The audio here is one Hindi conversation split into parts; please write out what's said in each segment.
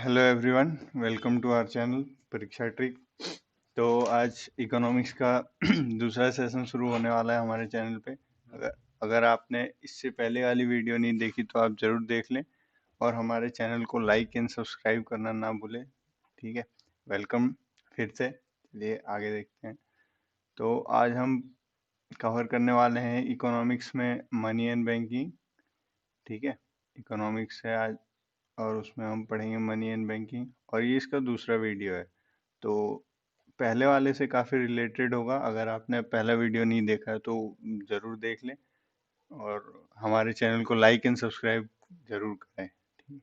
Hello everyone, welcome to our channel Pariksha trick. तो आज इकोनॉमिक्स का दूसरा सेशन शुरू होने वाला है हमारे चैनल पे। अगर अगर आपने इससे पहले वाली वीडियो नहीं देखी तो आप ज़रूर देख लें और हमारे चैनल को लाइक एंड सब्सक्राइब करना ना भूलें। ठीक है, वेलकम फिर से। चलिए आगे देखते हैं। तो आज हम कवर करने वाले हैं इकोनॉमिक्स में मनी एंड बैंकिंग। ठीक है, इकोनॉमिक्स है आज और उसमें हम पढ़ेंगे मनी एंड बैंकिंग और ये इसका दूसरा वीडियो है। तो पहले वाले से काफ़ी रिलेटेड होगा। अगर आपने पहला वीडियो नहीं देखा है तो ज़रूर देख लें और हमारे चैनल को लाइक एंड सब्सक्राइब ज़रूर करें। ठीक,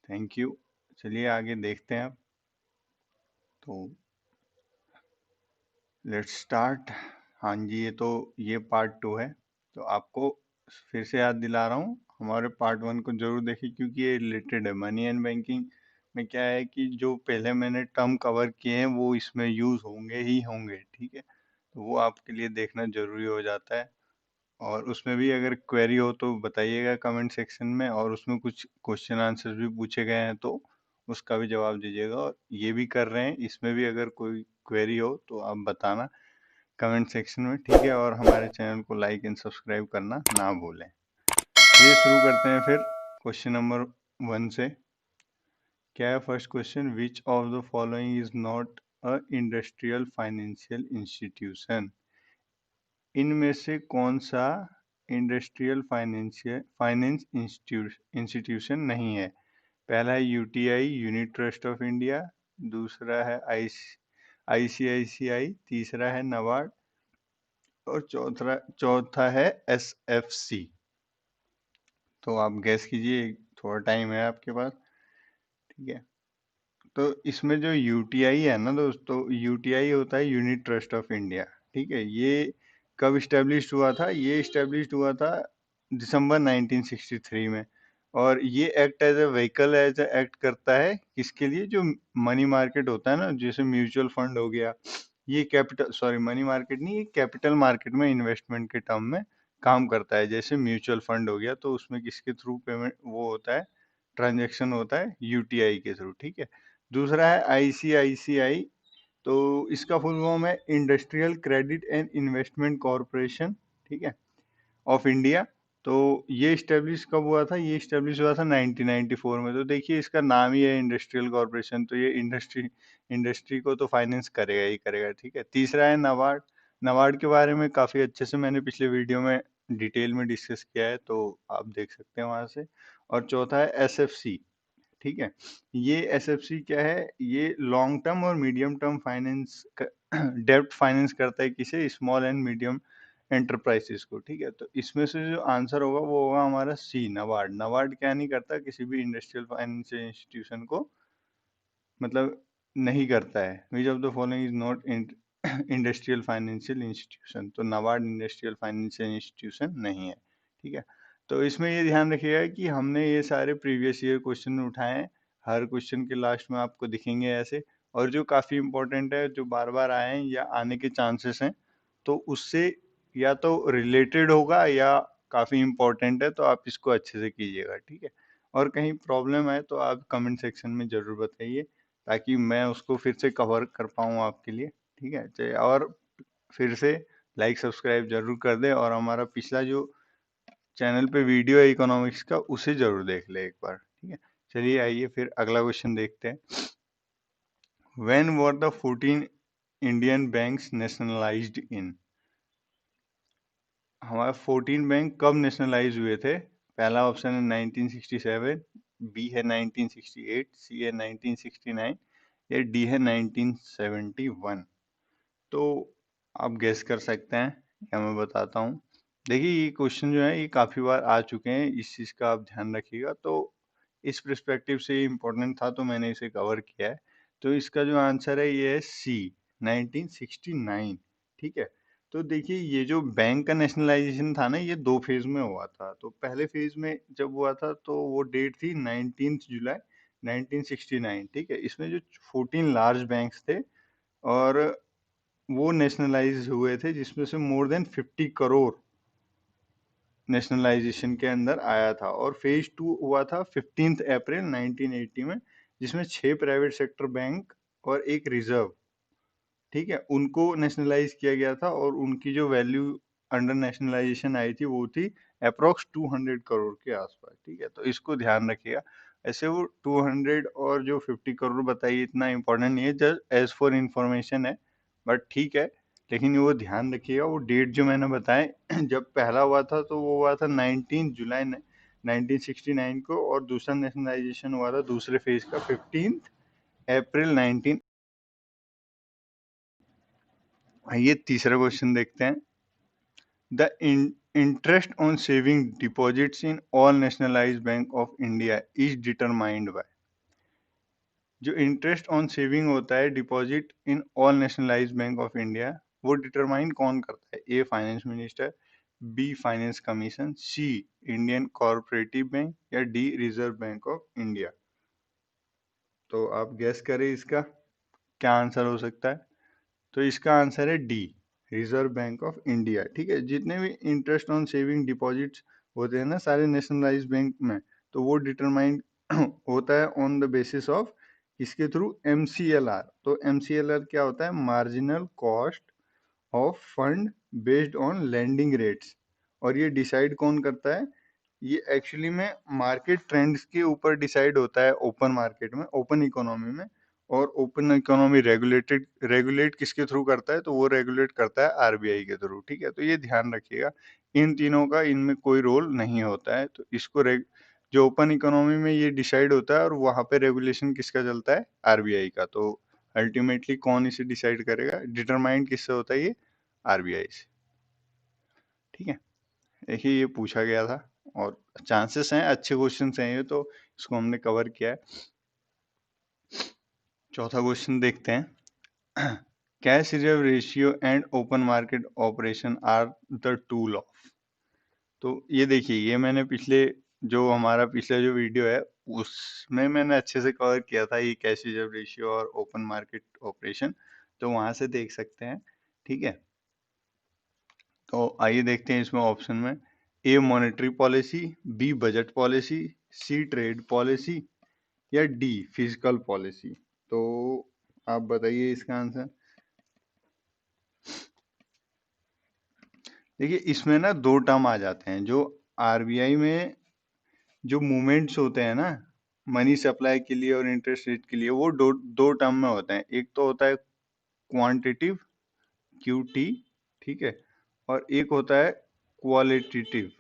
थैंक यू। चलिए आगे देखते हैं आप। तो लेट्स स्टार्ट। हाँ जी, ये पार्ट 2 है। तो आपको फिर से याद दिला रहा हूँ, हमारे पार्ट 1 को जरूर देखिए क्योंकि ये रिलेटेड है। मनी एंड बैंकिंग में क्या है कि जो पहले मैंने टर्म कवर किए हैं वो इसमें यूज होंगे ही होंगे। ठीक है, तो वो आपके लिए देखना जरूरी हो जाता है। और उसमें भी अगर क्वेरी हो तो बताइएगा कमेंट सेक्शन में, और उसमें कुछ क्वेश्चन आंसर भी पूछे गए हैं तो उसका भी जवाब दीजिएगा। और ये भी कर रहे हैं, इसमें भी अगर कोई क्वेरी हो तो आप बताना कमेंट सेक्शन में। ठीक है, और हमारे चैनल को लाइक एंड सब्सक्राइब करना ना भूलें। ये शुरू करते हैं फिर क्वेश्चन नंबर 1 से। क्या है first question? Which of the following is not a industrial financial institution? इनमें से कौन सा इंडस्ट्रियल फाइनेंस इंस्टीट्यूशन नहीं है? पहला है UTI, unit trust of India. दूसरा है आईसीआईसीआई। तीसरा है नबार्ड और चौथा है एसएफसी। तो आप गैस कीजिए, थोड़ा टाइम है आपके पास। ठीक है, तो इसमें जो यूटीआई है ना दोस्तों, यूटीआई होता है यूनिट ट्रस्ट ऑफ इंडिया। ठीक है, ये कब इस्टेब्लिश हुआ था? ये इस्टेब्लिश हुआ था दिसंबर 1963 में। और ये act as a vehicle as a act करता है किसके लिए? जो मनी मार्केट होता है ना, जैसे म्यूचुअल फंड हो गया, ये कैपिटल सॉरी मनी मार्केट नहीं, ये कैपिटल मार्केट में इन्वेस्टमेंट के टर्म में काम करता है। जैसे म्यूचुअल फंड हो गया तो उसमें किसके थ्रू पेमेंट वो होता है, ट्रांजैक्शन होता है यूटीआई के थ्रू। ठीक है, दूसरा है आईसीआईसीआई। तो इसका फुल फॉर्म है industrial credit and investment corporation. ठीक है, ऑफ इंडिया। तो ये इस्टेब्लिश कब हुआ था? ये इस्टेब्लिश हुआ था 1994 में। तो देखिए इसका नाम ही है इंडस्ट्रियल कॉरपोरेशन, तो ये इंडस्ट्री को तो फाइनेंस करेगा ही करेगा। ठीक है, तीसरा है नबार्ड। नबार्ड के बारे में काफ़ी अच्छे से मैंने पिछले वीडियो में डिटेल में डिस्कस किया है, तो आप देख सकते हैं वहाँ से। और चौथा है एसएफसी। ठीक है, ये एसएफसी क्या है? ये लॉन्ग टर्म और मीडियम टर्म फाइनेंस डेब्ट फाइनेंस करता है किसे? स्मॉल एंड मीडियम एंटरप्राइजेस को। ठीक है, तो इसमें से जो आंसर होगा वो होगा हमारा सी, नबार्ड। नबार्ड क्या नहीं करता? किसी भी इंडस्ट्रियल फाइनेंशियल इंस्टीट्यूशन को मतलब नहीं करता है। विच of the following is not industrial financial institution? तो नबार्ड इंडस्ट्रियल फाइनेंशियल इंस्टीट्यूशन नहीं है। ठीक है, तो इसमें ये ध्यान रखिएगा कि हमने ये सारे प्रीवियस ईयर क्वेश्चन उठाए हैं। हर क्वेश्चन के लास्ट में आपको दिखेंगे ऐसे, और जो काफ़ी इंपॉर्टेंट है, जो बार बार आए हैं या आने के चांसेस हैं, तो उससे या तो रिलेटेड होगा या काफ़ी इंपॉर्टेंट है, तो आप इसको अच्छे से कीजिएगा। ठीक है, और कहीं प्रॉब्लम है तो आप कमेंट सेक्शन में ज़रूर बताइए ताकि मैं उसको फिर से कवर कर पाऊँ आपके लिए। ठीक है, चलिए, और फिर से लाइक सब्सक्राइब जरूर कर दें, और हमारा पिछला जो चैनल पे वीडियो है इकोनॉमिक्स का उसे जरूर देख ले एक बार। ठीक है, चलिए आइए फिर अगला क्वेश्चन देखते हैं। When were the 14 Indian banks nationalised in? हमारे 14 बैंक कब नेशनलाइज हुए थे? पहला ऑप्शन है 1967, बी है 1968, सी है 1969 या डी है 1971। तो आप गेस कर सकते हैं या मैं बताता हूँ। देखिए ये क्वेश्चन जो है ये काफ़ी बार आ चुके हैं, इस चीज़ का आप ध्यान रखिएगा। तो इस पर्सपेक्टिव से ये इम्पोर्टेंट था तो मैंने इसे कवर किया है। तो इसका जो आंसर है ये है सी, 1969। ठीक है, तो देखिए ये जो बैंक का नेशनलाइजेशन था ना, ये 2 फेज में हुआ था। तो पहले फेज में जब हुआ था तो वो डेट थी 19 जुलाई 1969। ठीक है, इसमें जो 14 लार्ज बैंक्स थे और वो नेशनलाइज हुए थे, जिसमें से मोर देन 50 करोड़ नेशनलाइजेशन के अंदर आया था। और फेज 2 हुआ था 15 अप्रैल 1980 में, जिसमें 6 प्राइवेट सेक्टर बैंक और एक रिजर्व, ठीक है, उनको नेशनलाइज किया गया था और उनकी जो वैल्यू अंडर नेशनलाइजेशन आई थी वो थी अप्रोक्स 200 करोड़ के आसपास, ठीक है। तो इसको ध्यान रखिएगा। ऐसे वो 200 और जो 50 करोड़ बताइए इतना इंपॉर्टेंट नहीं है, जस्ट एज फॉर इंफॉर्मेशन है, बट ठीक है। लेकिन वो ध्यान रखिएगा, वो डेट जो मैंने बताए जब पहला हुआ था तो वो हुआ था 19 जुलाई 1969 को, और दूसरा नेशनलाइजेशन हुआ था दूसरे फेज का 15 अप्रैल 19। ये तीसरा क्वेश्चन देखते हैं। The interest on saving deposits in all nationalized bank of India is determined by। जो इंटरेस्ट ऑन सेविंग होता है deposit in all nationalised bank of India, वो डिटरमाइन कौन करता है? A finance minister, B finance commission, C Indian corporative bank, या D Reserve bank of India. तो आप गैस करें इसका क्या आंसर हो सकता है। तो इसका आंसर है D, Reserve bank of India, ठीक है। जितने भी इंटरेस्ट ऑन सेविंग डिपॉजिट्स होते हैं ना सारे नेशनलाइज्ड बैंक में, तो वो डिटरमाइन होता है ऑन द बेसिस ऑफ इसके थ्रू MCLR। तो MCLR क्या होता है? Marginal cost of fund based on lending rates. और ये डिसाइड कौन करता है? ये एक्चुअली में मार्केट ट्रेंड्स के ऊपर डिसाइड होता है ओपन मार्केट में, ओपन इकोनॉमी में। और ओपन इकोनॉमी रेगुलेट किसके थ्रू करता है? तो वो रेगुलेट करता है RBI के थ्रू, ठीक है। तो ये ध्यान रखिएगा, इन तीनों का इनमें कोई रोल नहीं होता है। तो इसको जो ओपन इकोनॉमी में ये डिसाइड होता है और वहाँ पे रेगुलेशन किसका चलता है? RBI का। तो अल्टीमेटली कौन इसे डिसाइड करेगा? डिटरमाइंड किससे होता है? ये RBI से, ठीक है। देखिए ये पूछा गया था और चांसेस हैं, अच्छे क्वेश्चंस हैं ये, तो इसको हमने कवर किया है। चौथा क्वेश्चन देखते हैं। Cash reserve ratio and open market operation are the tool of. तो ये देखिए, ये मैंने हमारा पिछला जो वीडियो है उसमें मैंने अच्छे से कवर किया था, ये कैश रिजर्व रेशियो और ओपन मार्केट ऑपरेशन, तो वहां से देख सकते हैं, ठीक है। तो आइए देखते हैं इसमें ऑप्शन में, A monetary policy, B budget policy, C trade policy, या डी फिजिकल पॉलिसी। तो आप बताइए इसका आंसर। देखिए इसमें ना दो टर्म आ जाते हैं, जो RBI में जो मूवमेंट्स होते हैं ना मनी सप्लाई के लिए और इंटरेस्ट रेट के लिए, वो दो टर्म में होते हैं। एक तो होता है क्वांटिटिव, QT, ठीक है, और एक होता है क्वालिटेटिव,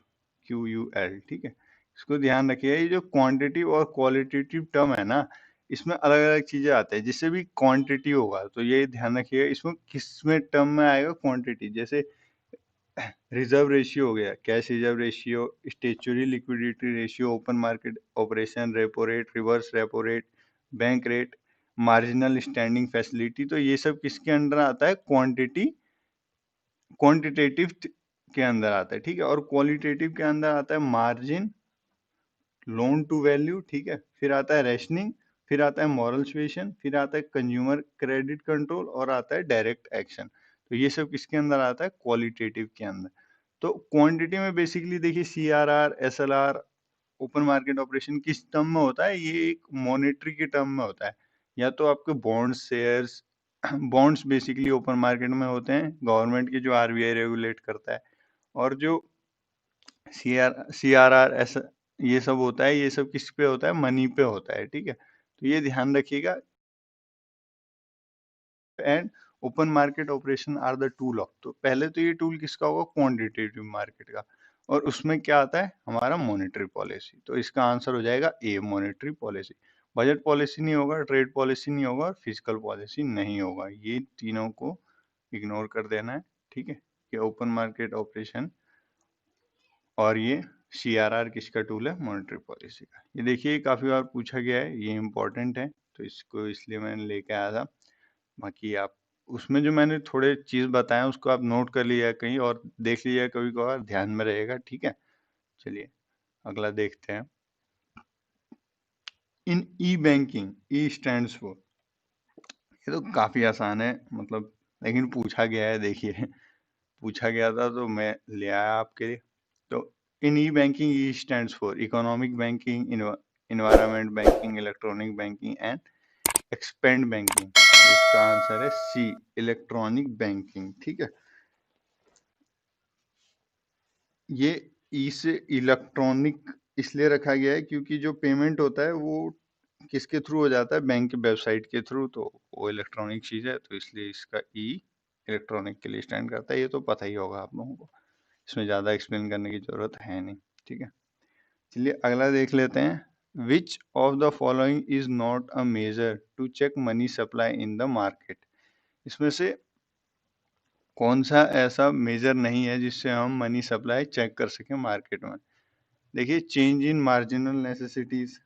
QUL, ठीक है। इसको ध्यान रखिए, ये जो क्वांटिटिव और क्वालिटेटिव टर्म है ना, इसमें अलग अलग चीजें आते हैं। जिससे भी क्वांटिटी होगा तो ये ध्यान रखिए, इसमें किसमें टर्म में आएगा? क्वांटिटी। जैसे रिजर्व रेशियो हो गया, cash reserve ratio, statutory liquidity ratio, open market operation, repo rate, reverse repo rate, bank rate, marginal standing facility. तो ये सब किसके अंडर आता है? क्वांटिटेटिव के अंदर आता है, ठीक है। और क्वालिटेटिव के अंदर आता है मार्जिन, लोन टू वैल्यू, ठीक है। फिर आता है रेशनिंग, फिर आता है मॉरल सुएशन, फिर आता है कंज्यूमर क्रेडिट कंट्रोल, और आता है डायरेक्ट एक्शन। तो ये सब किसके अंदर आता है? क्वालिटेटिव के अंदर। तो क्वांटिटी में बेसिकली देखिए CRR, SLR, open market operation किस टर्म में होता है? ये एक मॉनेटरी के टर्म में होता है। या तो आपके bonds, shares, bonds basically open market में होते हैं गवर्नमेंट के, जो RBI रेगुलेट करता है। और जो CRR ऐसा ये सब होता है, ये सब किस पे होता है? मनी पे होता है, ठीक है। तो ये ध्यान रखिएगा। And open market operation are the tool of. तो पहले तो ये टूल किसका होगा? क्वांटिटेटिव मार्केट का। और उसमें क्या आता है? हमारा मॉनेटरी पॉलिसी। तो इसका आंसर हो जाएगा ए, मॉनेटरी पॉलिसी। बजट पॉलिसी नहीं होगा, ट्रेड पॉलिसी नहीं होगा, और फिजिकल पॉलिसी नहीं होगा। ये तीनों को इग्नोर कर देना है, ठीक है। कि ओपन मार्केट ऑपरेशन और ये CRR किसका टूल है? मॉनेटरी पॉलिसी का। ये देखिए काफी बार पूछा गया है, ये इम्पोर्टेंट है, तो इसको इसलिए मैंने लेके आया था। बाकी आप उसमें जो मैंने थोड़े चीज बताए उसको आप नोट कर लीजिए कहीं, और देख लीजिए कभी कभार, ध्यान में रहेगा, ठीक है। चलिए अगला देखते हैं। इन E banking, E stands for, ये तो काफी आसान है मतलब, लेकिन पूछा गया है, देखिए पूछा गया था तो मैं ले आया आपके लिए। तो इन E banking, E stands for economic banking, environment banking, electronic banking and expand banking. इसका आंसर है सी, इलेक्ट्रॉनिक बैंकिंग। ठीक है, ये ई से इलेक्ट्रॉनिक इसलिए रखा गया है क्योंकि जो पेमेंट होता है वो किसके थ्रू हो जाता है, बैंक की वेबसाइट के थ्रू, तो वो इलेक्ट्रॉनिक चीज़ है, तो इसलिए इसका ई इलेक्ट्रॉनिक के लिए स्टैंड करता है। ये तो पता ही होगा आप लोगों को, इसमें ज़्यादा एक्सप्लेन करने की ज़रूरत है नहीं। ठीक है, चलिए अगला देख लेते हैं। Which of the following is not a measure to check money supply in the market. इसमें से कौन सा ऐसा मेजर नहीं है जिससे हम मनी सप्लाई चेक कर सकें मार्केट में। देखिए, चेंज इन मार्जिनल नेसेसिटीज,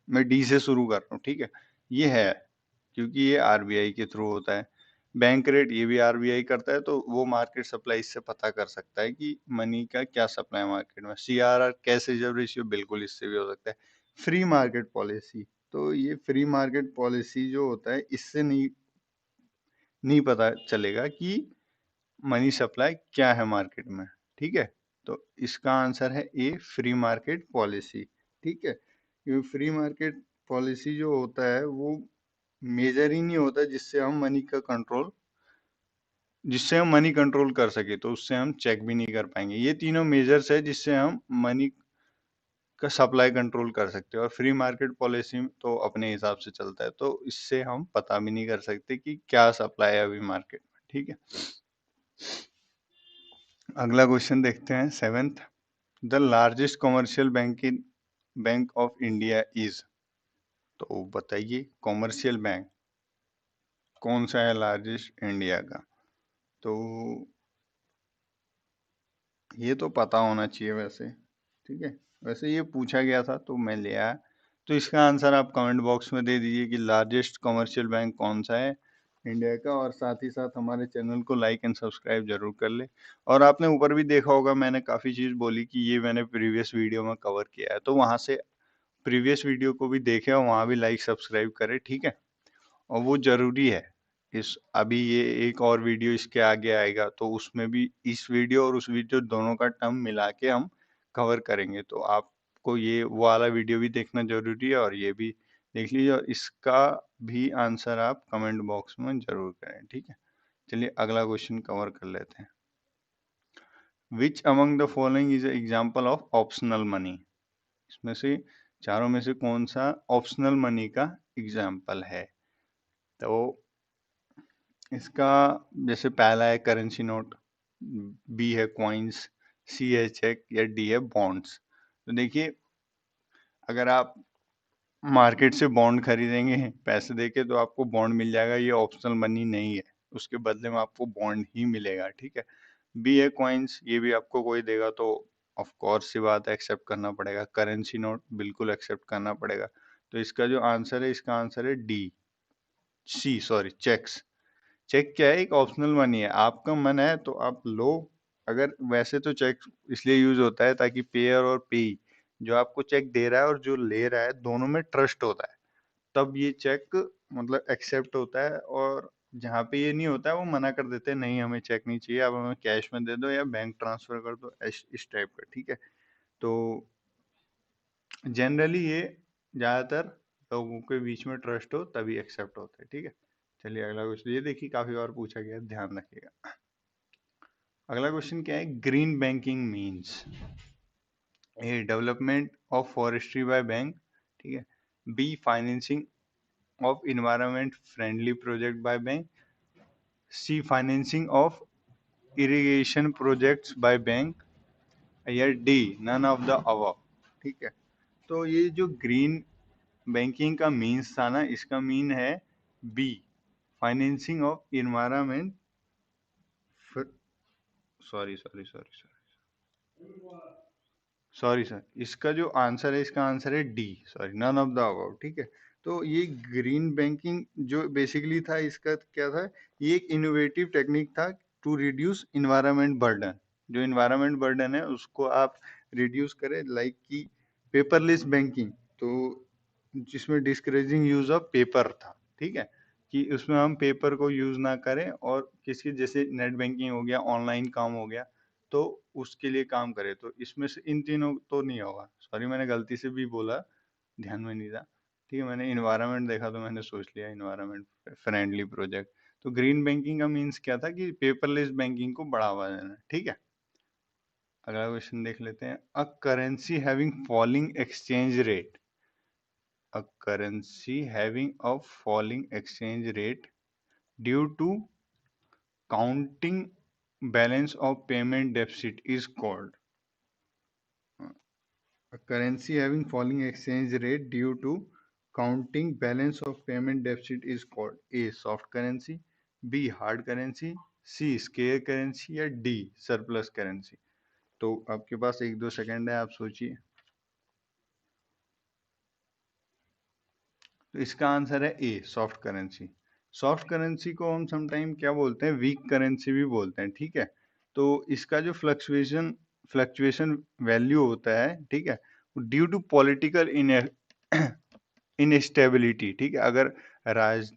मैं डी से शुरू कर रहा हूँ। ठीक है, ये है क्योंकि ये आरबीआई के थ्रू होता है। बैंक रेट, ये भी आरबीआई करता है, तो वो मार्केट सप्लाई इससे पता कर सकता है कि मनी का क्या सप्लाई मार्केट में। सीआरआर, कैश रिजर्व रेशियो, बिल्कुल इससे भी हो सकता है। फ्री मार्केट पॉलिसी, तो ये फ्री मार्केट पॉलिसी जो होता है इससे नहीं नहीं पता चलेगा कि मनी सप्लाई क्या है मार्केट में। ठीक है, तो इसका आंसर है ए, फ्री मार्केट पॉलिसी। ठीक है, क्योंकि फ्री मार्केट पॉलिसी जो होता है वो मेजर ही नहीं होता जिससे हम मनी कंट्रोल कर सके, तो उससे हम चेक भी नहीं कर पाएंगे। ये तीनों मेजर्स है जिससे हम मनी का सप्लाई कंट्रोल कर सकते हैं, और फ्री मार्केट पॉलिसी तो अपने हिसाब से चलता है, तो इससे हम पता भी नहीं कर सकते कि क्या सप्लाई है अभी मार्केट में। ठीक है, अगला क्वेश्चन देखते हैं, seventh. The largest commercial bank of India is. तो बताइए, कॉमर्शियल बैंक कौन सा है लार्जेस्ट इंडिया का। तो ये तो पता होना चाहिए वैसे। ठीक है, वैसे ये पूछा गया था तो मैं ले आया। तो इसका आंसर आप कमेंट बॉक्स में दे दीजिए कि लार्जेस्ट कमर्शियल बैंक कौन सा है इंडिया का, और साथ ही साथ हमारे चैनल को लाइक एंड सब्सक्राइब जरूर कर ले। और आपने ऊपर भी देखा होगा, मैंने काफ़ी चीज़ बोली कि ये मैंने प्रीवियस वीडियो में कवर किया है, तो वहाँ से प्रीवियस वीडियो को भी देखें और वहाँ भी लाइक सब्सक्राइब करें। ठीक है, और वो ज़रूरी है। इस अभी ये एक और वीडियो इसके आगे आएगा, तो उसमें भी इस वीडियो और उस वीडियो दोनों का टर्म मिला के हम कवर करेंगे, तो आपको ये वो वाला वीडियो भी देखना जरूरी है और ये भी देख लीजिए, और इसका भी आंसर आप कमेंट बॉक्स में जरूर करें। ठीक है, चलिए अगला क्वेश्चन कवर कर लेते हैं। Which among the following is example of optional money. इसमें से चारों में से कौन सा ऑप्शनल मनी का एग्जाम्पल है। तो इसका जैसे पहला है करेंसी नोट, बी है कॉइन्स, सी है चेक, या डी है बॉन्ड्स। तो देखिए, अगर आप मार्केट से बॉन्ड खरीदेंगे पैसे देके तो आपको बॉन्ड मिल जाएगा, ये ऑप्शनल मनी नहीं है, उसके बदले में आपको बॉन्ड ही मिलेगा। ठीक है, बी है कॉइन्स, ये भी आपको कोई देगा तो ऑफ कोर्स सी बात है, एक्सेप्ट करना पड़ेगा। करेंसी नोट बिल्कुल एक्सेप्ट करना पड़ेगा। तो इसका जो आंसर है, इसका आंसर है डी, सी सॉरी, चेक्स। चेक क्या है, एक ऑप्शनल मनी है, आपका मन है तो आप लो। अगर वैसे तो चेक इसलिए यूज होता है ताकि पेयर और पे, जो आपको चेक दे रहा है और जो ले रहा है, दोनों में ट्रस्ट होता है, तब ये चेक मतलब एक्सेप्ट होता है। और जहाँ पे ये नहीं होता है वो मना कर देते हैं, नहीं हमें चेक नहीं चाहिए, आप हमें कैश में दे दो या बैंक ट्रांसफर कर दो, इस टाइप का। ठीक है, तो जनरली ये ज़्यादातर लोगों के बीच में ट्रस्ट हो तभी एक्सेप्ट होता है। ठीक है, चलिए अगला क्वेश्चन, ये देखिए काफ़ी बार पूछा गया है, ध्यान रखिएगा। अगला क्वेश्चन क्या है, green banking means A, development of forestry by bank. ठीक है, B, financing of environment friendly project by bank, C, financing of irrigation projects by bank, या D, none of the above. ठीक है, तो ये जो ग्रीन बैंकिंग का मीन्स था ना, इसका मीन है B, financing of environment, sorry sorry sorry sorry sir, इसका जो आंसर है, इसका आंसर है D, sorry, none of the above. ठीक है, तो ये ग्रीन बैंकिंग जो बेसिकली था, इसका क्या था, ये एक इनोवेटिव टेक्निक था टू रिड्यूस इन्वायरमेंट बर्डन। जो इन्वायरमेंट बर्डन है उसको आप रिड्यूस करें, लाइक की पेपरलेस बैंकिंग, तो जिसमें डिस्करेजिंग यूज ऑफ पेपर था। ठीक है, कि उसमें हम पेपर को यूज ना करें और किसी जैसे नेट बैंकिंग हो गया, ऑनलाइन काम हो गया, तो उसके लिए काम करे। तो इसमें से इन तीनों तो नहीं होगा, सॉरी मैंने गलती से भी बोला, ध्यान में नहीं था। ठीक है, मैंने इन्वायरमेंट देखा तो मैंने सोच लिया इन्वायरमेंट फ्रेंडली प्रोजेक्ट। तो ग्रीन बैंकिंग का मीन्स क्या था कि पेपरलेस बैंकिंग को बढ़ावा देना। ठीक है, अगला क्वेश्चन देख लेते हैं। A currency having falling exchange rate, a currency having a falling exchange rate due to counting balance of payment deficit is called. A currency having falling exchange rate due to counting balance of payment deficit is called A. Soft currency, B. Hard currency, C. Scarce currency या D. Surplus currency. तो आपके पास 1-2 सेकंड है, आप सोचिए। तो इसका आंसर है ए, सॉफ्ट करेंसी। सॉफ्ट करेंसी को हम समटाइम क्या बोलते हैं, वीक करेंसी भी बोलते हैं। ठीक है, तो इसका जो फ्लक्चुएशन वैल्यू होता है, ठीक है, ड्यू टू पॉलिटिकल इनस्टेबिलिटी। ठीक है, अगर राज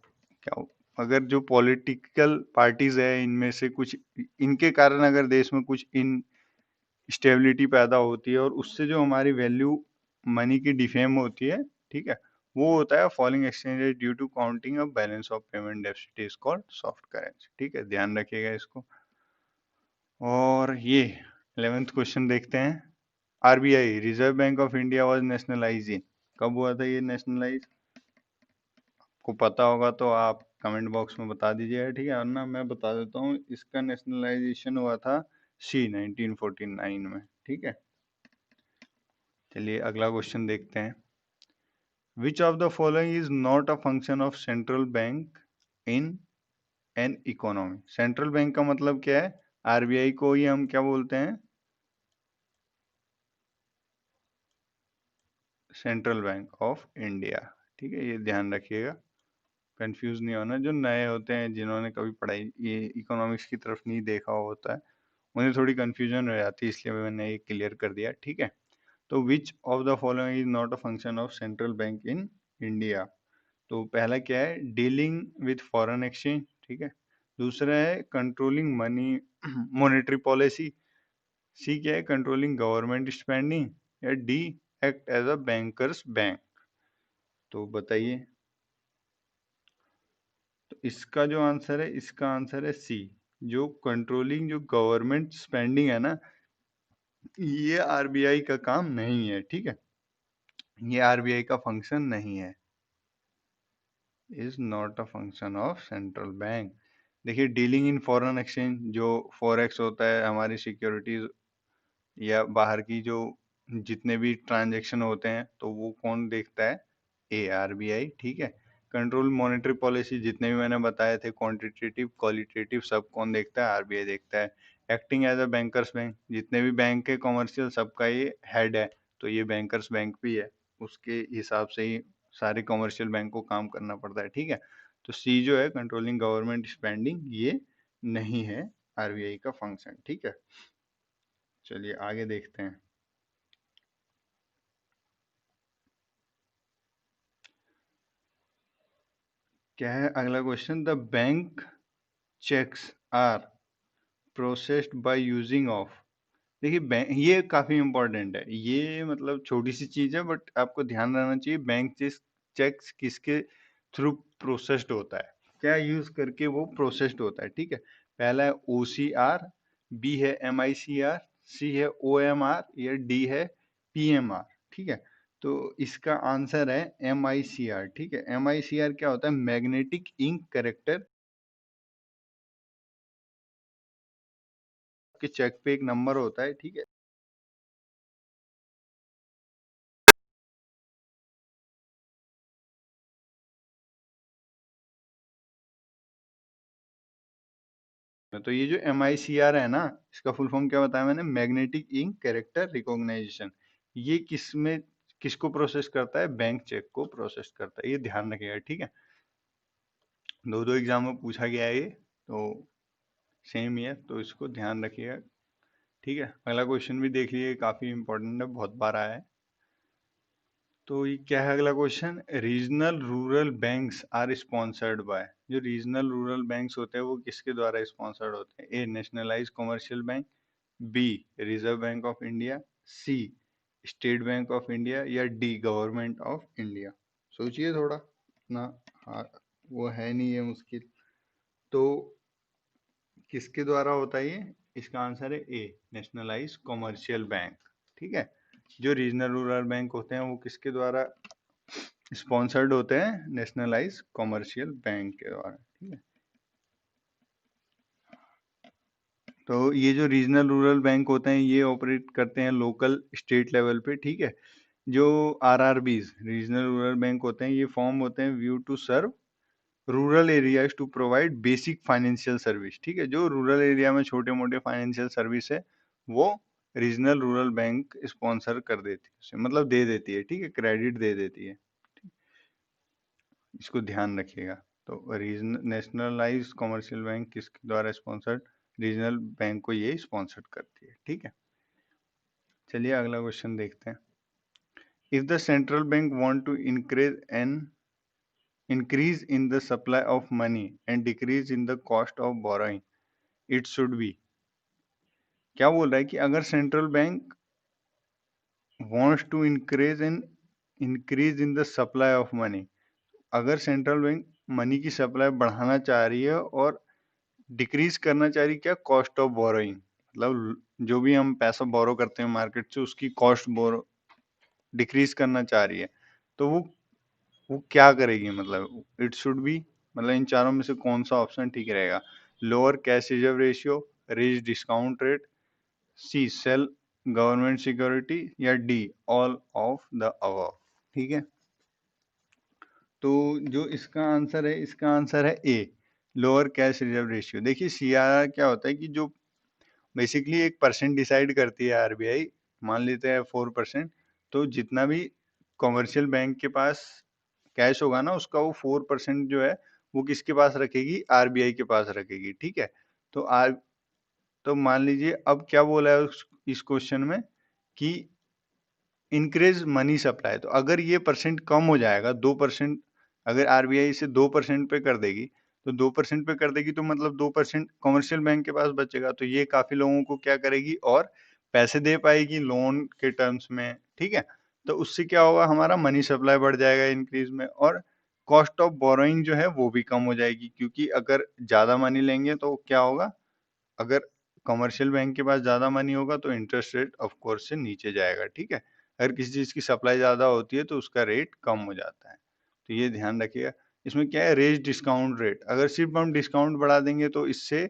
क्या अगर जो पॉलिटिकल पार्टीज है इनमें से कुछ, इनके कारण अगर देश में कुछ इन स्टेबिलिटी पैदा होती है और उससे जो हमारी वैल्यू मनी की डिफेम होती है, ठीक है, वो होता है falling exchange rate due to counting of balance of payment deficit is called soft currency. ठीक है, ध्यान रखिएगा इसको। और ये 11th क्वेश्चन देखते हैं। RBI, reserve bank of India was nationalise इन, कब हुआ था ये नेशनलाइज? को पता होगा तो आप कमेंट बॉक्स में बता दीजिएगा। ठीक है, और ना मैं बता देता हूँ, इसका नेशनलाइजेशन हुआ था सी 1949 में। ठीक है, चलिए अगला क्वेश्चन देखते हैं। Which of the following is not a function of central bank in an economy? Central bank का मतलब क्या है? आरबीआई को ही हम क्या बोलते हैं? Central bank of India. ठीक है, ये ध्यान रखिएगा, कंफ्यूज नहीं होना। जो नए होते हैं, जिन्होंने कभी पढ़ाई ये इकोनॉमिक्स की तरफ नहीं देखा होता है, उन्हें थोड़ी कंफ्यूजन हो जाती है, इसलिए मैंने ये क्लियर कर दिया। ठीक है, तो which of the following is not a function of central bank in India? तो पहला क्या है? Dealing with foreign exchange. ठीक है, दूसरा है controlling money monetary policy, C क्या है? कंट्रोलिंग गवर्नमेंट स्पेंडिंग, या D act as a banker's bank. तो बताइए। तो इसका जो आंसर है, इसका आंसर है सी, जो कंट्रोलिंग जो गवर्नमेंट स्पेंडिंग है ना, ये आरबीआई का काम नहीं है। ठीक है, ये आरबीआई का फंक्शन नहीं है, is not a function of central bank. देखिए, डीलिंग इन फॉरेन एक्सचेंज, जो फॉरेक्स होता है, हमारी सिक्योरिटीज या बाहर की जो जितने भी ट्रांजैक्शन होते हैं, तो वो कौन देखता है? ए, आरबीआई। ठीक है, कंट्रोल मॉनेटरी पॉलिसी, जितने भी मैंने बताए थे, क्वांटिटेटिव क्वालिटेटिव, सब कौन देखता है? आरबीआई देखता है। Acting as a banker's bank, जितने भी बैंक के कॉमर्शियल, सबका ये हेड है, तो ये बैंकर्स बैंक भी है, उसके हिसाब से ही सारे कॉमर्शियल बैंक को काम करना पड़ता है। ठीक है, तो सी जो है, कंट्रोलिंग गवर्नमेंट स्पेंडिंग, ये नहीं है आरबीआई का फंक्शन। ठीक है, चलिए आगे देखते हैं। क्या है अगला question? The bank cheques are processed by using of. देखिए, बैंक, ये काफी इंपॉर्टेंट है, ये मतलब छोटी सी चीज है, बट आपको ध्यान रहना चाहिए। बैंक चेक्स किसके थ्रू प्रोसेस्ड होता है, क्या यूज करके वो प्रोसेस्ड होता है? ठीक है, पहला है OCR, बी है MICR, सी है OMR, या डी है PMR। ठीक है, तो इसका आंसर है MICR। ठीक है, MICR क्या होता है? Magnetic ink character. के चेक पे एक नंबर होता है। ठीक है, तो ये जो MICR है ना, इसका फुल फॉर्म क्या बताया मैंने? Magnetic ink character recognisation. ये किसको प्रोसेस करता है? बैंक चेक को प्रोसेस करता है, ये ध्यान रखिएगा। ठीक है, दो दो एग्जाम में पूछा गया है ये, तो सेम ही है, तो इसको ध्यान रखिएगा। ठीक है, अगला क्वेश्चन भी देख लीजिए, काफी इंपॉर्टेंट है, बहुत बार आया है। तो ये क्या है अगला question? Regional rural banks are sponsored by. जो रीजनल रूरल बैंक्स होते हैं, वो किसके द्वारा स्पॉन्सर्ड होते हैं? A, nationalise commercial bank, B, reserve bank of India, C, state bank of India, या डी गवर्नमेंट ऑफ इंडिया? सोचिए थोड़ा ना। हाँ, वो है नहीं है मुश्किल। तो किसके द्वारा होता है ये? इसका आंसर है ए, नेशनलाइज कॉमर्शियल बैंक। ठीक है, जो रीजनल रूरल बैंक होते हैं वो किसके द्वारा स्पॉन्सर्ड होते हैं? नेशनलाइज कॉमर्शियल बैंक के द्वारा। ठीक है, तो ये जो रीजनल रूरल बैंक होते हैं ये ऑपरेट करते हैं लोकल स्टेट लेवल पे। ठीक है, जो आरआरबीज रीजनल रूरल बैंक होते हैं ये फॉर्म होते हैं view to serve rural areas to provide basic financial service. ठीक है, जो रूरल एरिया में छोटे मोटे फाइनेंशियल सर्विस है वो रीजनल रूरल बैंक स्पॉन्सर कर देती है उसे, मतलब दे देती है। ठीक है, क्रेडिट दे देती है। इसको ध्यान रखिएगा। तो रीजन नेशनलाइज कॉमर्शियल बैंक किसके द्वारा स्पॉन्सर्ड? रीजनल बैंक को ये स्पॉन्सर करती है। ठीक है, चलिए अगला क्वेश्चन देखते हैं। If the central bank want to increase in the supply of money and decrease in the cost of borrowing, it should be। क्या बोल रहा है कि अगर central bank wants to increase in the supply of money, अगर सेंट्रल बैंक मनी की सप्लाई बढ़ाना चाह रही है और डिक्रीज करना चाह रही है क्या? कॉस्ट ऑफ बोरोइंग, मतलब जो भी हम पैसा बोरो करते हैं मार्केट से उसकी कॉस्ट बोरो डिक्रीज करना चाह रही है, तो वो क्या करेगी? मतलब इट शुड बी, मतलब इन चारों में से कौन सा ऑप्शन ठीक रहेगा? Lower cash reserve ratio, raise discount rate, C sell government security, या D all of the above. ठीक है, तो जो इसका आंसर है, इसका आंसर है ए, लोअर कैश रिजर्व रेशियो। देखिए सीआरआर क्या होता है कि जो बेसिकली एक परसेंट डिसाइड करती है आरबीआई, मान लेते हैं 4%, तो जितना भी कॉमर्शियल बैंक के पास कैश होगा ना उसका वो 4% जो है वो किसके पास रखेगी? आरबीआई के पास रखेगी। ठीक है, तो तो मान लीजिए अब क्या बोला है इस क्वेश्चन में कि इंक्रीज मनी सप्लाई, तो अगर ये परसेंट कम हो जाएगा 2%, अगर आरबीआई इसे 2% पे कर देगी, तो 2% पे कर देगी तो मतलब 2% कॉमर्शियल बैंक के पास बचेगा, तो ये काफी लोगों को क्या करेगी? और पैसे दे पाएगी लोन के टर्म्स में। ठीक है, तो उससे क्या होगा? हमारा मनी सप्लाई बढ़ जाएगा इंक्रीज में, और कॉस्ट ऑफ बोरोइंग जो है वो भी कम हो जाएगी, क्योंकि अगर ज्यादा मनी लेंगे तो क्या होगा? अगर कमर्शियल बैंक के पास ज़्यादा मनी होगा तो इंटरेस्ट रेट ऑफ कोर्स से नीचे जाएगा। ठीक है, अगर किसी चीज़ की सप्लाई ज़्यादा होती है तो उसका रेट कम हो जाता है। तो ये ध्यान रखिएगा। इसमें क्या है? रेज डिस्काउंट रेट, अगर सिर्फ हम डिस्काउंट बढ़ा देंगे तो इससे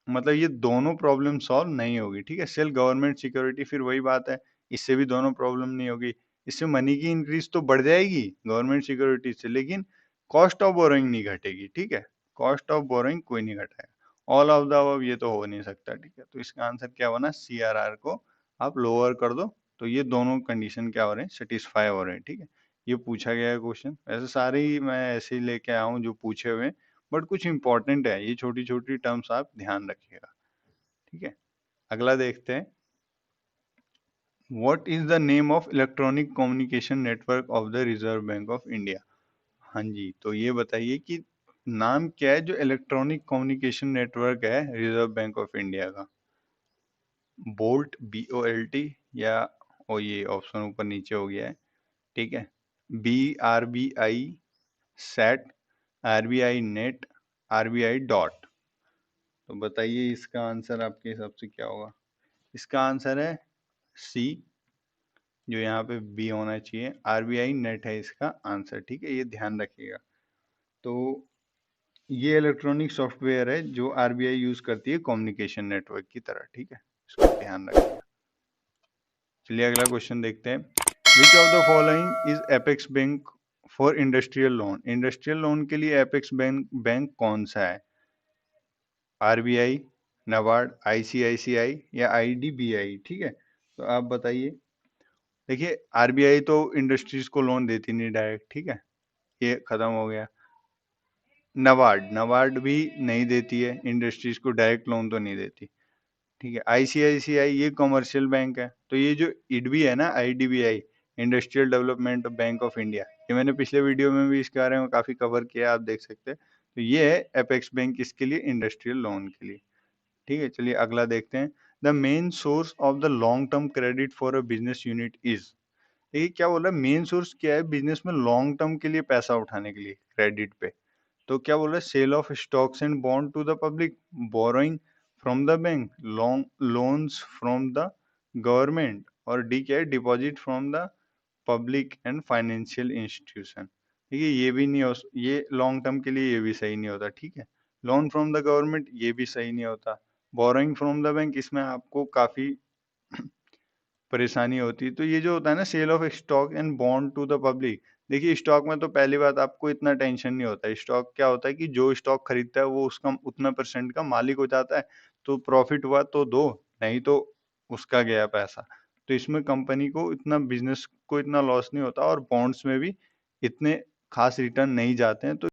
मतलब ये दोनों प्रॉब्लम सॉल्व नहीं होगी। ठीक है, सेल गवर्नमेंट सिक्योरिटी, फिर वही बात है, इससे भी दोनों प्रॉब्लम नहीं होगी। इससे मनी की इंक्रीज तो बढ़ जाएगी गवर्नमेंट सिक्योरिटी से, लेकिन कॉस्ट ऑफ बोरोइंग नहीं घटेगी। ठीक है, कॉस्ट ऑफ बोरोइंग कोई नहीं घटाएगा। ऑल ऑफ द अबव ये तो हो नहीं सकता। ठीक है, तो इसका आंसर क्या बना? सीआरआर को आप लोअर कर दो, तो ये दोनों कंडीशन क्या हो रहे हैं? सेटिस्फाई हो रहे हैं। ठीक है, ये पूछा गया है क्वेश्चन, ऐसे सारे ही मैं ऐसे ही लेके आया हूँ जो पूछे हुए हैं, बट कुछ इंपॉर्टेंट है, ये छोटी छोटी टर्म्स आप ध्यान रखिएगा। ठीक है, अगला देखते हैं। What is the name of electronic communication network of the reserve bank of India? हाँ जी, तो ये बताइए कि नाम क्या है जो इलेक्ट्रॉनिक कम्युनिकेशन नेटवर्क है रिजर्व बैंक ऑफ इंडिया का? बोल्ट, BOLT, या ओ ये ऑप्शन ऊपर नीचे हो गया है। ठीक है, BRBI, set, RBI net, RBI dot. तो बताइए इसका आंसर आपके हिसाब से क्या होगा? इसका आंसर है सी, जो यहाँ पे बी होना चाहिए, RBI नेट है इसका आंसर। ठीक है, ये ध्यान रखिएगा। तो ये इलेक्ट्रॉनिक सॉफ्टवेयर है जो आरबीआई यूज करती है कम्युनिकेशन नेटवर्क की तरह। ठीक है, इसको ध्यान रखिएगा। चलिए अगला क्वेश्चन देखते हैं। Which of the following is apex bank for industrial loan? Industrial loan के लिए एपेक्स बैंक कौन सा है? आरबीआई, नाबार्ड, आईसीआईसीआई, या आईडीबीआई? ठीक है, तो आप बताइए। देखिए आरबीआई तो इंडस्ट्रीज को लोन देती नहीं डायरेक्ट। ठीक है, ये खत्म हो गया। नाबार्ड, नाबार्ड भी नहीं देती है इंडस्ट्रीज को डायरेक्ट लोन, तो नहीं देती। ठीक है, आईसीआईसीआई ये कमर्शियल बैंक है। तो ये जो इडबी है ना, IDBI, industrial development bank of India, ये मैंने पिछले वीडियो में भी इसके बारे में काफी कवर किया, आप देख सकते हैं। तो ये है एपेक्स बैंक, इसके लिए इंडस्ट्रियल लोन के लिए। ठीक है, चलिए अगला देखते हैं। The main source of the long term credit for a business unit is. देखिए क्या बोल रहा है, मेन सोर्स क्या है बिजनेस में लॉन्ग टर्म के लिए पैसा उठाने के लिए क्रेडिट पे। तो क्या बोल रहा है, sale of stocks and bond to the public, borrowing from the bank, long loans from the government, और डी क्या है, deposit from the public and financial institution. देखिए ये भी नहीं हो, ये लॉन्ग टर्म के लिए ये भी सही नहीं होता, ठीक है। लोन फ्रॉम द गवर्नमेंट ये भी सही नहीं होता। बोरोइंग फ्रॉम द बैंक, इसमें आपको काफी परेशानी होती है। तो ये जो होता है ना, sale of stock and bond to the public, देखिए स्टॉक में तो पहली बात आपको इतना टेंशन नहीं होता है। स्टॉक क्या होता है कि जो स्टॉक खरीदता है वो उसका उतना परसेंट का मालिक हो जाता है। तो प्रॉफिट हुआ तो दो, नहीं तो उसका गया पैसा। तो इसमें कंपनी को इतना, बिजनेस को इतना लॉस नहीं होता, और बॉन्ड्स में भी इतने खास रिटर्न नहीं जाते हैं। तो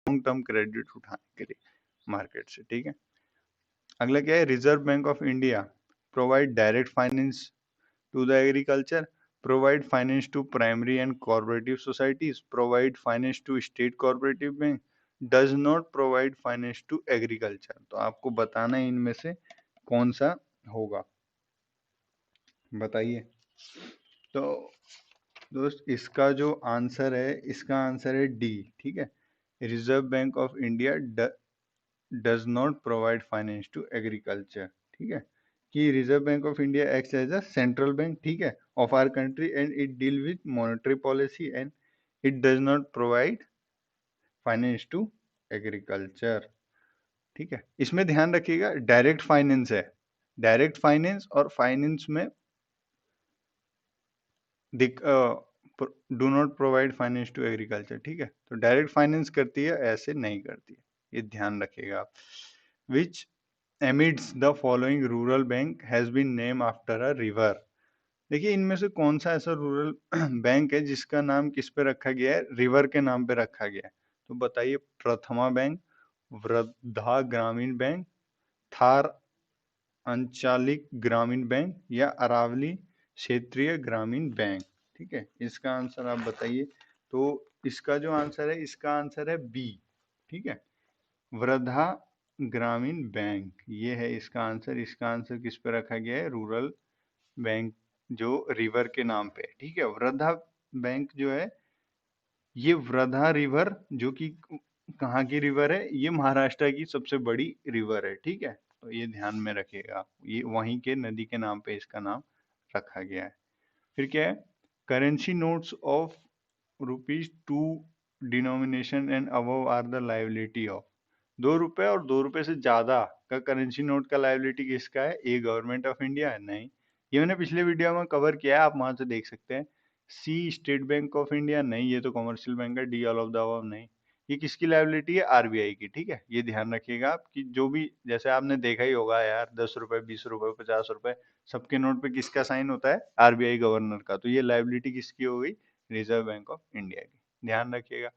लॉन्ग टर्म क्रेडिट उठाने के लिए मार्केट से, ठीक है। अगला क्या है, Reserve bank of India provide direct finance to the agriculture, provide finance to primary and cooperative societies, provide finance to state cooperative bank, does not provide finance to agriculture। तो आपको बताना है इनमें से कौन सा होगा, बताइए। तो दोस्त इसका जो आंसर है, इसका आंसर है डी, ठीक है। Reserve bank of India does not provide finance to agriculture, ठीक है। कि Reserve bank of India acts as a central bank, ठीक है, of our country, and it deal with monetary policy, and it does not provide finance to agriculture, ठीक है। इसमें ध्यान रखिएगा डायरेक्ट फाइनेंस है, डायरेक्ट फाइनेंस और फाइनेंस में do not provide finance to agriculture, ठीक है। तो डायरेक्ट फाइनेंस करती है, ऐसे नहीं करती है, ये ध्यान रखिएगा आप। Which amidst the following rural bank has been name after a river. देखिए इनमें से कौन सा ऐसा रूरल बैंक है जिसका नाम किस पे रखा गया है, रिवर के नाम पे रखा गया है। तो बताइए, प्रथमा बैंक, वृद्धा ग्रामीण बैंक, थार अंचलिक ग्रामीण बैंक, या अरावली क्षेत्रीय ग्रामीण बैंक, ठीक है। इसका आंसर आप बताइए। तो इसका जो आंसर है, इसका आंसर है बी, ठीक है, वृद्धा ग्रामीण बैंक, ये है इसका आंसर। इसका आंसर किस पे रखा गया है, रूरल बैंक जो रिवर के नाम पे है, ठीक है। वृद्धा बैंक जो है, ये वृद्धा रिवर जो कि कहाँ की रिवर है, ये महाराष्ट्र की सबसे बड़ी रिवर है, ठीक है। तो ये ध्यान में रखिएगा आप, ये वहीं के नदी के नाम पे इसका नाम रखा गया है। फिर क्या है, currency notes of ₹2 denomination and above are the liability of. 2 रुपए और 2 रुपए से ज्यादा का करेंसी नोट का लाइबिलिटी किसका है, ए गवर्नमेंट ऑफ इंडिया है, नहीं। ये मैंने पिछले वीडियो में कवर किया है, आप वहां से देख सकते हैं। सी स्टेट बैंक ऑफ इंडिया, नहीं, ये तो कमर्शियल बैंक है। D all of the above, नहीं। ये किसकी लाइबिलिटी है, आरबीआई की, ठीक है। ये ध्यान रखिएगा आप कि जो भी, जैसे आपने देखा ही होगा यार, 10 रुपए, 20 रुपए, 50 रुपए, सबके नोट पे किसका साइन होता है, आरबीआई गवर्नर का। तो ये लाइबिलिटी किसकी हो गई, रिजर्व बैंक ऑफ इंडिया की, ध्यान रखिएगा।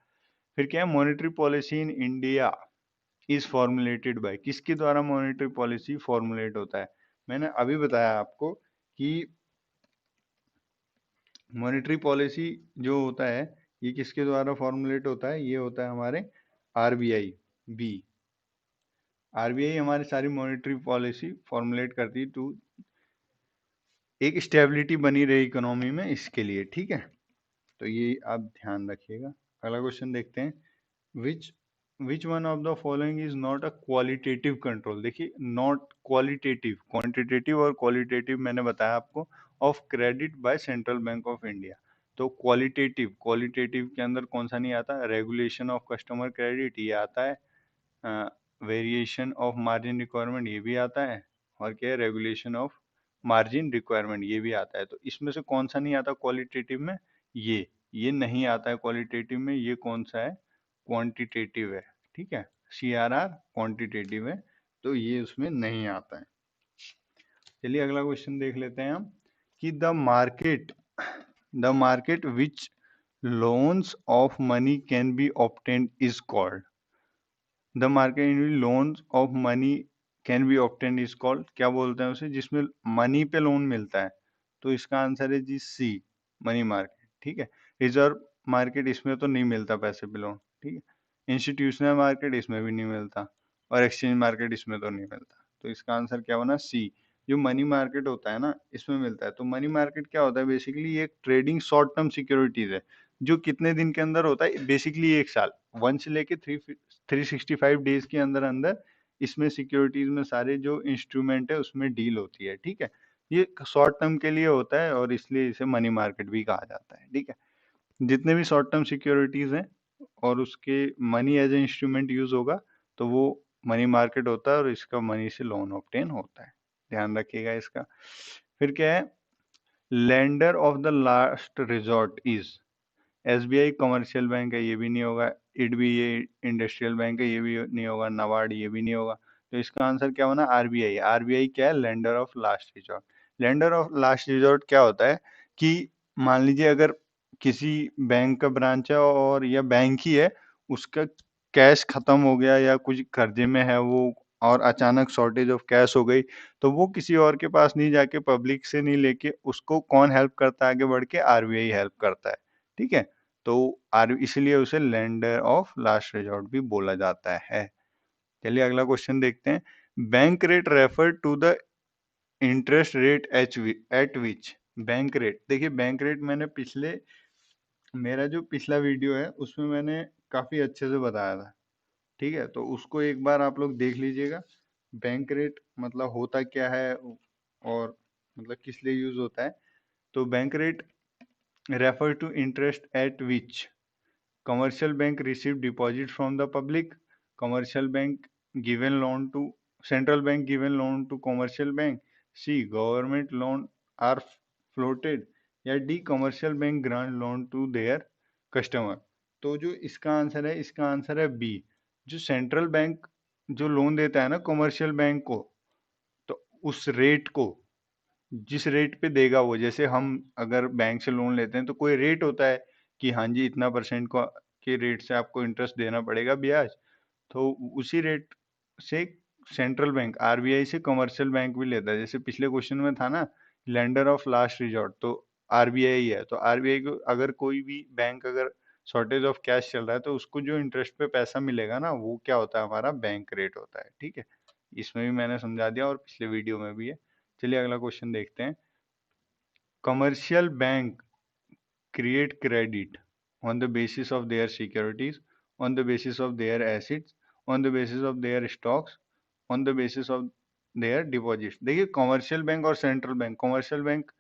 फिर क्या है, monetary policy in India is formulated bye, किसके द्वारा मॉनेटरी पॉलिसी फॉर्मुलेट होता है। मैंने अभी बताया आपको कि मॉनेटरी पॉलिसी जो होता है, ये किसके द्वारा फॉर्मुलेट होता है, ये होता है हमारे आरबीआई, बी। आरबीआई हमारी सारी मॉनेटरी पॉलिसी फॉर्मुलेट करती है, तो एक स्टेबिलिटी बनी रहे इकोनॉमी में, इसके लिए, ठीक है। तो ये आप ध्यान रखिएगा। अगला क्वेश्चन देखते हैं, which which one of the following is not a qualitative control. देखिए नॉट क्वालिटेटिव, क्वांटिटेटिव और क्वालिटेटिव मैंने बताया आपको, of credit by central bank of India. तो क्वालिटेटिव, क्वालिटेटिव के अंदर कौन सा नहीं आता, रेगुलेशन ऑफ कस्टमर क्रेडिट ये आता है, वेरिएशन ऑफ मार्जिन रिक्वायरमेंट ये भी आता है, और क्या है, रेगुलेशन ऑफ मार्जिन रिक्वायरमेंट ये भी आता है। तो इसमें से कौन सा नहीं आता क्वालिटेटिव में, ये नहीं आता है क्वालिटेटिव में। ये कौन सा है, क्वांटिटेटिव है, ठीक है। CRR क्वांटिटेटिव है, तो ये उसमें नहीं आता है। चलिए अगला क्वेश्चन देख लेते हैं हम, कि the market which loans of money can be obtained is called. The market in which loans of money can be obtained is called, क्या बोलते हैं उसे, जिसमें मनी पे लोन मिलता है। तो इसका आंसर है जी सी, मनी मार्केट, ठीक है। रिजर्व मार्केट, इसमें तो नहीं मिलता पैसे पे लोन, ठीक है। इंस्टीट्यूशनल मार्केट, इसमें भी नहीं मिलता, और एक्सचेंज मार्केट, इसमें तो नहीं मिलता। तो इसका आंसर क्या बना, सी। जो मनी मार्केट होता है ना, इसमें मिलता है। तो मनी मार्केट क्या होता है, बेसिकली ये एक ट्रेडिंग शॉर्ट टर्म सिक्योरिटीज है, जो कितने दिन के अंदर होता है, बेसिकली 1 साल, 1 से लेके 365 डेज के अंदर अंदर इसमें सिक्योरिटीज में सारे जो इंस्ट्रूमेंट है उसमें डील होती है, ठीक है। ये शॉर्ट टर्म के लिए होता है और इसलिए इसे मनी मार्केट भी कहा जाता है, ठीक है। जितने भी शॉर्ट टर्म सिक्योरिटीज हैं और उसके money as a instrument use होगा तो वो मनी मार्केट होता है और इसका मनी से लोन ऑब्टेन होता है, ध्यान रखिएगा इसका। फिर क्या है, lender of the last resort is, SBI commercial bank है, ये भी नहीं होगा। इडबी ये इंडस्ट्रियल बैंक है, ये भी नहीं होगा। नबार्ड ये भी नहीं होगा। तो इसका आंसर क्या होना, आरबीआई। आरबीआई क्या है, lender of last resort. Lender of last resort क्या होता है कि मान लीजिए अगर किसी बैंक का ब्रांच है और या बैंक ही है, उसका कैश खत्म हो गया या कुछ कर्जे में है वो, और अचानक शॉर्टेज ऑफ कैश हो गई, तो वो किसी और के पास नहीं जाके, पब्लिक से नहीं लेके, उसको कौन हेल्प करता है आगे बढ़ के, आरबीआई हेल्प करता है, ठीक है। तो आर इसलिए उसे लेंडर ऑफ लास्ट रिजॉर्ट भी बोला जाता है। चलिए अगला क्वेश्चन देखते हैं। Bank rate refer to the interest rate at which, bank rate. देखिए बैंक रेट मैंने मेरा जो पिछला वीडियो है उसमें मैंने काफी अच्छे से बताया था, ठीक है। तो उसको एक बार आप लोग देख लीजिएगा। बैंक रेट मतलब होता क्या है और मतलब किस लिए यूज होता है। तो bank rate refer to interest at which commercial bank receive deposit from the public, commercial bank given loan to central bank given loan to commercial bank, c government loan are floated, या D commercial bank grant loan to their customer। तो जो इसका आंसर है, इसका आंसर है बी। जो सेंट्रल बैंक जो लोन देता है ना कमर्शियल बैंक को, तो उस रेट को, जिस रेट पे देगा वो, जैसे हम अगर बैंक से लोन लेते हैं तो कोई रेट होता है कि हाँ जी इतना परसेंट को के रेट से आपको इंटरेस्ट देना पड़ेगा ब्याज, तो उसी रेट से सेंट्रल बैंक आरबीआई से कमर्शियल बैंक भी लेता है। जैसे पिछले क्वेश्चन में था ना, लेंडर ऑफ लास्ट रिजॉर्ट, तो आरबीआई है। तो आरबीआई को अगर कोई भी बैंक अगर शॉर्टेज ऑफ कैश चल रहा है तो उसको जो इंटरेस्ट पे पैसा मिलेगा ना, वो क्या होता है, हमारा बैंक रेट होता है, ठीक है। इसमें भी मैंने समझा दिया और पिछले वीडियो में भी है। चलिए अगला क्वेश्चन देखते हैं। Commercial bank create credit on the basis of their securities, on the basis of their assets, on the basis of their stocks, on the basis of their deposits। देखिए कमर्शियल बैंक और सेंट्रल बैंक, कमर्शियल बैंक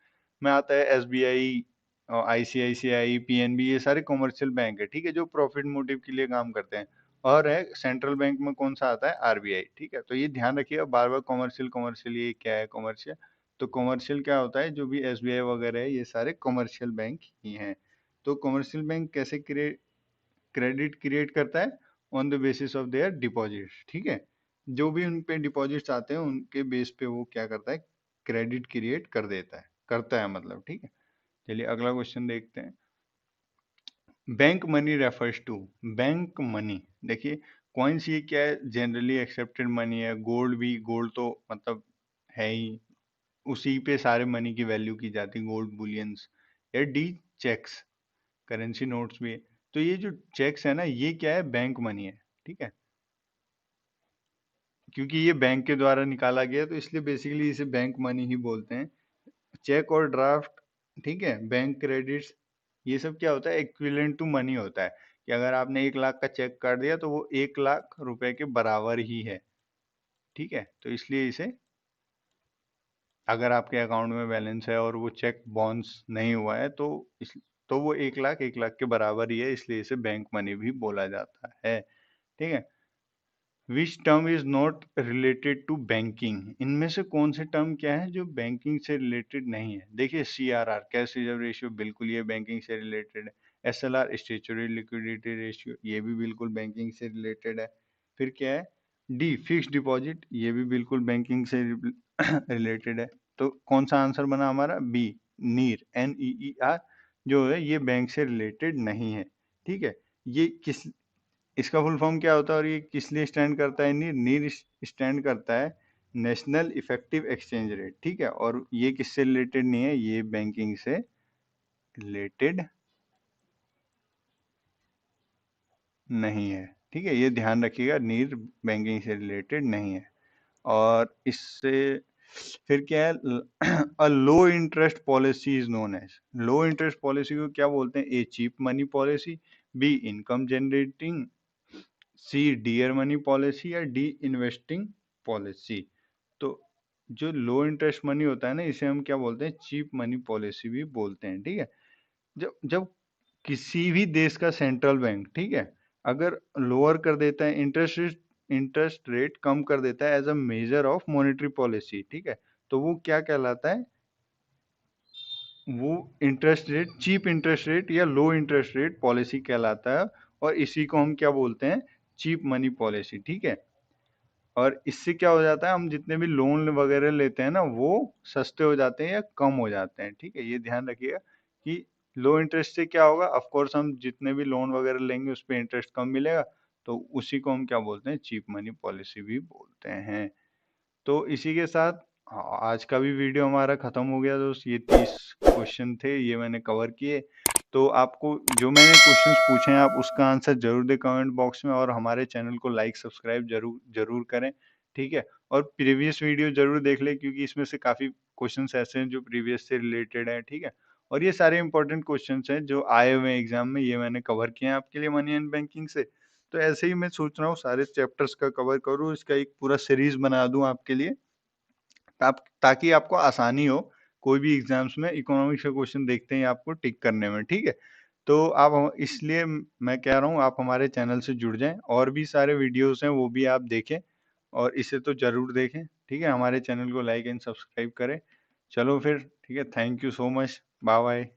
में आता है एसबीआई, आईसीआईसीआई, पीएनबी, ये सारे कमर्शियल बैंक है, ठीक है, जो प्रॉफिट मोटिव के लिए काम करते हैं। और है सेंट्रल बैंक में कौन सा आता है, आरबीआई, ठीक है। तो ये ध्यान रखिएगा बार बार, कमर्शियल कमर्शियल ये क्या है, कमर्शियल। तो कमर्शियल क्या होता है, जो भी एसबीआई वगैरह है ये सारे कमर्शियल बैंक ही हैं। तो कमर्शियल बैंक कैसे क्रेडिट क्रिएट करता है, on the basis of their deposits, ठीक है। जो भी उन पे डिपॉजिट्स आते हैं उनके बेस पे वो क्या करता है, क्रेडिट क्रिएट कर देता है, करता है मतलब, ठीक है। चलिए अगला क्वेश्चन देखते हैं। Bank money refers to, bank money, देखिए कॉइन्स ये क्या है, जनरली एक्सेप्टेड मनी है। गोल्ड भी, गोल्ड तो मतलब है ही, उसी पे सारे मनी की वैल्यू की जाती है, गोल्ड बुलियंस। या डी चेक्स, करेंसी नोट्स भी है। तो ये जो चेक्स है ना, ये क्या है, बैंक मनी है, ठीक है। क्योंकि ये बैंक के द्वारा निकाला गया तो इसलिए बेसिकली इसे बैंक मनी ही बोलते हैं। चेक और ड्राफ्ट, ठीक है, बैंक क्रेडिट्स, ये सब क्या होता है, इक्विवेलेंट टू मनी होता है। कि अगर आपने 1 लाख का चेक काट दिया तो वो 1 लाख रुपए के बराबर ही है, ठीक है। तो इसलिए इसे, अगर आपके अकाउंट में बैलेंस है और वो चेक बाउंस नहीं हुआ है तो इस तो वो 1 लाख 1 लाख के बराबर ही है, इसलिए इसे बैंक मनी भी बोला जाता है, ठीक है। Which term is not related to banking, इनमें से कौन से टर्म क्या है जो बैंकिंग से रिलेटेड नहीं है। देखिए सीआरआर, कैश रिजर्व रेशियो, बिल्कुल ये बैंकिंग से रिलेटेड है। एसएलआर, स्टेचुटरी लिक्विडिटी रेशियो, ये भी बिल्कुल बैंकिंग से रिलेटेड है। फिर क्या है, डी फिक्स डिपॉजिट, ये भी बिल्कुल बैंकिंग से रिलेटेड है। तो कौन सा आंसर बना हमारा, बी, नीर, NEER, जो है ये बैंक से रिलेटेड नहीं है, ठीक है। ये किस, इसका फुल फॉर्म क्या होता है और ये किस लिए स्टैंड करता है, नीर, नीर स्टैंड करता है नेशनल इफेक्टिव एक्सचेंज रेट, ठीक है। और ये किससे रिलेटेड नहीं है, ये बैंकिंग से रिलेटेड नहीं है, ठीक है। ये ध्यान रखिएगा, नीर बैंकिंग से रिलेटेड नहीं है। और इससे फिर क्या है, a low interest policy is known as, low interest policy को क्या बोलते हैं? A cheap money policy, B income generating, C dear money policy, या डी इन्वेस्टिंग पॉलिसी। तो जो लो इंटरेस्ट मनी होता है ना, इसे हम क्या बोलते हैं? चीप मनी पॉलिसी भी बोलते हैं, ठीक है। जब जब किसी भी देश का सेंट्रल बैंक, ठीक है, अगर लोअर कर देता है इंटरेस्ट रेट कम कर देता है as a measure of monetary policy, ठीक है, तो वो क्या कहलाता है? वो interest rate, cheap interest rate या लो इंटरेस्ट रेट पॉलिसी कहलाता है। और इसी को हम क्या बोलते हैं? चीप मनी पॉलिसी, ठीक है। और इससे क्या हो जाता है? हम जितने भी लोन वगैरह लेते हैं ना, वो सस्ते हो जाते हैं या कम हो जाते हैं, ठीक है। ये ध्यान रखिएगा कि लो इंटरेस्ट से क्या होगा, ऑफ कोर्स हम जितने भी लोन वगैरह लेंगे उस पे इंटरेस्ट कम मिलेगा, तो उसी को हम क्या बोलते हैं? चीप मनी पॉलिसी भी बोलते हैं। तो इसी के साथ आज का भी वीडियो हमारा खत्म हो गया दोस्त। ये 30 क्वेश्चन थे, ये मैंने कवर किए। तो आपको जो मैंने क्वेश्चंस पूछे हैं, आप उसका आंसर जरूर दें कमेंट बॉक्स में, और हमारे चैनल को लाइक सब्सक्राइब जरूर जरूर करें, ठीक है। और प्रीवियस वीडियो जरूर देख लें, क्योंकि इसमें से काफ़ी क्वेश्चंस ऐसे हैं जो प्रीवियस से रिलेटेड हैं, ठीक है। और ये सारे इंपॉर्टेंट क्वेश्चंस हैं जो आए हुए हैं एग्जाम में, ये मैंने कवर किए हैं आपके लिए मनी एंड बैंकिंग से। तो ऐसे ही मैं सोच रहा हूँ सारे चैप्टर्स का कवर करूँ, इसका एक पूरा सीरीज बना दूँ आपके लिए, ताकि आपको आसानी हो कोई भी एग्जाम्स में इकोनॉमिक्स का क्वेश्चन देखते ही आपको टिक करने में, ठीक है। तो आप इसलिए मैं कह रहा हूँ आप हमारे चैनल से जुड़ जाएं, और भी सारे वीडियोस हैं वो भी आप देखें, और इसे तो जरूर देखें, ठीक है। हमारे चैनल को लाइक एंड सब्सक्राइब करें। चलो फिर, ठीक है, thank you so much, bye bye.